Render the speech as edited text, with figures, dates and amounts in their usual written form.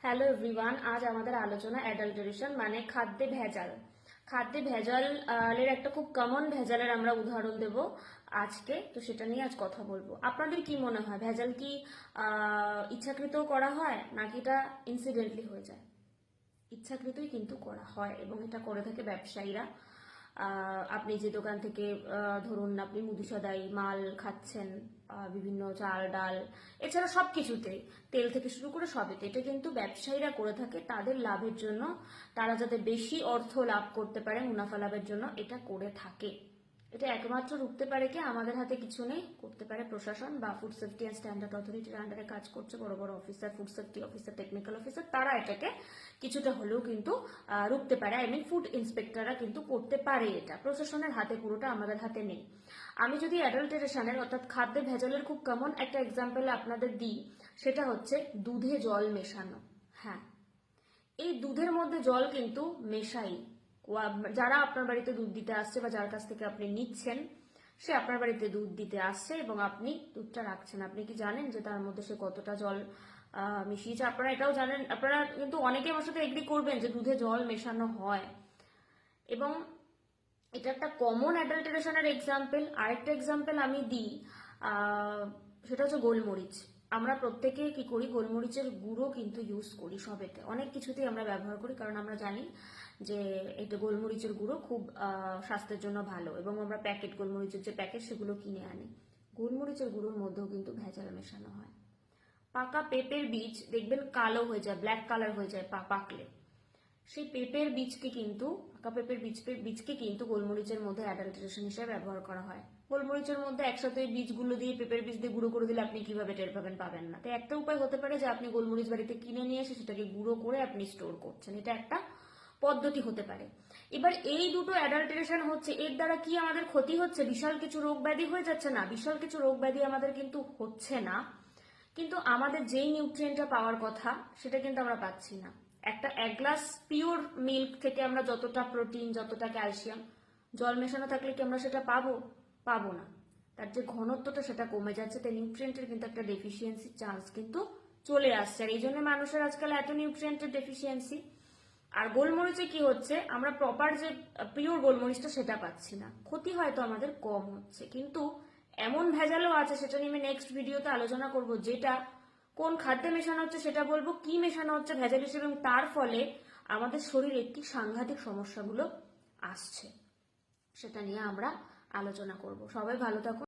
Hello everyone, আজ আমাদের আলোচনা অ্যাডাল্টারেশন মানে খাদ্যে ভেজাল। খাদ্যে ভেজাল এর একটা খুব কমন ভেজালের আমরা উদাহরণ দেব আজকে। তো সেটা নিয়ে আজ কথা বলবো। আপনাদের কি মনে হয় ভেজাল কি ইচ্ছাকৃত করা হয় নাকি এটা ইনসিডেন্টলি হয়ে যায়? ইচ্ছাকৃতই কিন্তু করা হয় এবং এটা করে থাকে ব্যবসায়ীরা। আপনি যে দোকান থেকে ধরুন আপনি মুদিসদাই মাল খাচ্ছেন, বিভিন্ন চাল ডাল এছাড়া সব কিছুতে, তেল থেকে শুরু করে সবেতে, এটা কিন্তু ব্যবসায়ীরা করে থাকে তাদের লাভের জন্য। তারা যাতে বেশি অর্থ লাভ করতে পারে, মুনাফা লাভের জন্য এটা করে থাকে। এটা একমাত্র রুখতে পারে কি? আমাদের হাতে কিছু নেই, করতে পারে প্রশাসন বা ফুড সেফটি অ্যান্ড স্ট্যান্ডার্ড অথরিটির আন্ডারে কাজ করছে বড় বড় officer, food safety officer, technical officer, তারা এটাকে কিছুটা হলেও কিন্তু রুখতে পারে। ফুড ইন্সপেক্টররা কিন্তু করতে পারে। এটা প্রশাসনের হাতে, পুরোটা আমাদের হাতে নেই। আমি যদি অ্যাডাল্টারেশনের অর্থাৎ খাদ্যে ভেজালের খুব কমন একটা এক্সাম্পল আপনাদের দিই, সেটা হচ্ছে দুধে জল মেশানো। হ্যাঁ, এই দুধের মধ্যে জল কিন্তু মেশাই। যারা আপনার বাড়িতে দুধ দিতে আসছে বা যার কাছ থেকে আপনি নিচ্ছেন, সে আপনার বাড়িতে দুধ দিতে আসছে এবং আপনি দুধটা রাখছেন। আপনি কি জানেন যে তার মধ্যে সে কতটা জল মিশিয়েছে? আপনারা এটাও জানেন, আপনারা কিন্তু অনেকে আমার সাথে এগ্রি করবেন যে দুধে জল মেশানো হয়। এবং এটা একটা কমন অ্যাডাল্টারেশনের এক্সাম্পল। আরেকটা এক্সাম্পল আমি দিই, সেটা হচ্ছে গোলমরিচ। আমরা প্রত্যেকে কি করি, গোলমরিচের গুঁড়ো কিন্তু ইউজ করি সবেতে, অনেক কিছুতেই আমরা ব্যবহার করি, কারণ আমরা জানি যে এটা গোলমরিচের গুঁড়ো খুব স্বাস্থ্যের জন্য ভালো, এবং আমরা প্যাকেট, গোলমরিচের যে প্যাকেট সেগুলো কিনে আনি। গোলমরিচের গুঁড়োর মধ্যেও কিন্তু ভেজাল মেশানো হয়। পাকা পেঁপের বীজ দেখবেন কালো হয়ে যায়, ব্ল্যাক কালার হয়ে যায় পাকলে। সেই পেঁপের বীজকে কিন্তু, পাকা পেঁপের বীজকে কিন্তু গোলমরিচের মধ্যে অ্যাডাল্টারেশন হিসেবে ব্যবহার করা হয়। গোলমরিচের মধ্যে একসাথে বীজগুলো দিয়ে, পেঁপের বীজ দিয়ে গুঁড়ো করে দিলে আপনি কিভাবে টের পাবেন? পাবেন না। তাই একটা উপায় হতে পারে যে আপনি গোলমরিচ বাড়িতে কিনে নিয়ে এসে সেটাকে গুঁড়ো করে আপনি স্টোর করছেন। এটা একটা পদ্ধতি হতে পারে। এবার এই দুটো অ্যাডাল্টারেশন হচ্ছে, এর দ্বারা কি আমাদের ক্ষতি হচ্ছে? বিশাল কিছু রোগ ব্যাধি হয়ে যাচ্ছে না? বিশাল কিছু রোগ ব্যাধি আমাদের কিন্তু হচ্ছে না, কিন্তু আমাদের যেই নিউট্রিয়েন্টটা পাওয়ার কথা সেটা কিন্তু আমরা পাচ্ছি না। এক গ্লাস পিওর মিল্ক থেকে আমরা যতটা প্রোটিন, যতটা ক্যালসিয়াম, জল মেশানো থাকলে কি আমরা সেটা পাবো? পাবো না। তার যে ঘনত্বটা সেটা কমে যাচ্ছে। তাই নিউট্রিয়েন্টের কিন্তু একটা ডেফিসিয়েন্সি চান্স কিন্তু চলে আসছে, আর এই জন্য মানুষের আজকাল এত নিউট্রিয়েন্টের ডেফিসিয়েন্সি। আর গোলমরিচে কি হচ্ছে, আমরা প্রপার যে পিওর গোলমরিচটা সেটা পাচ্ছি না। ক্ষতি হয়তো আমাদের কম হচ্ছে, কিন্তু এমন ভেজালও আছে, সেটা নিয়ে আমি নেক্সট ভিডিওতে আলোচনা করব। যেটা কোন খাদ্যে মেশানো হচ্ছে সেটা বলবো, কি মেশানো হচ্ছে ভেজাল হিসেবে, এবং তার ফলে আমাদের শরীরে কি সাংঘাতিক সমস্যাগুলো আসছে সেটা নিয়ে আমরা আলোচনা করব। সবাই ভালো থাকুন।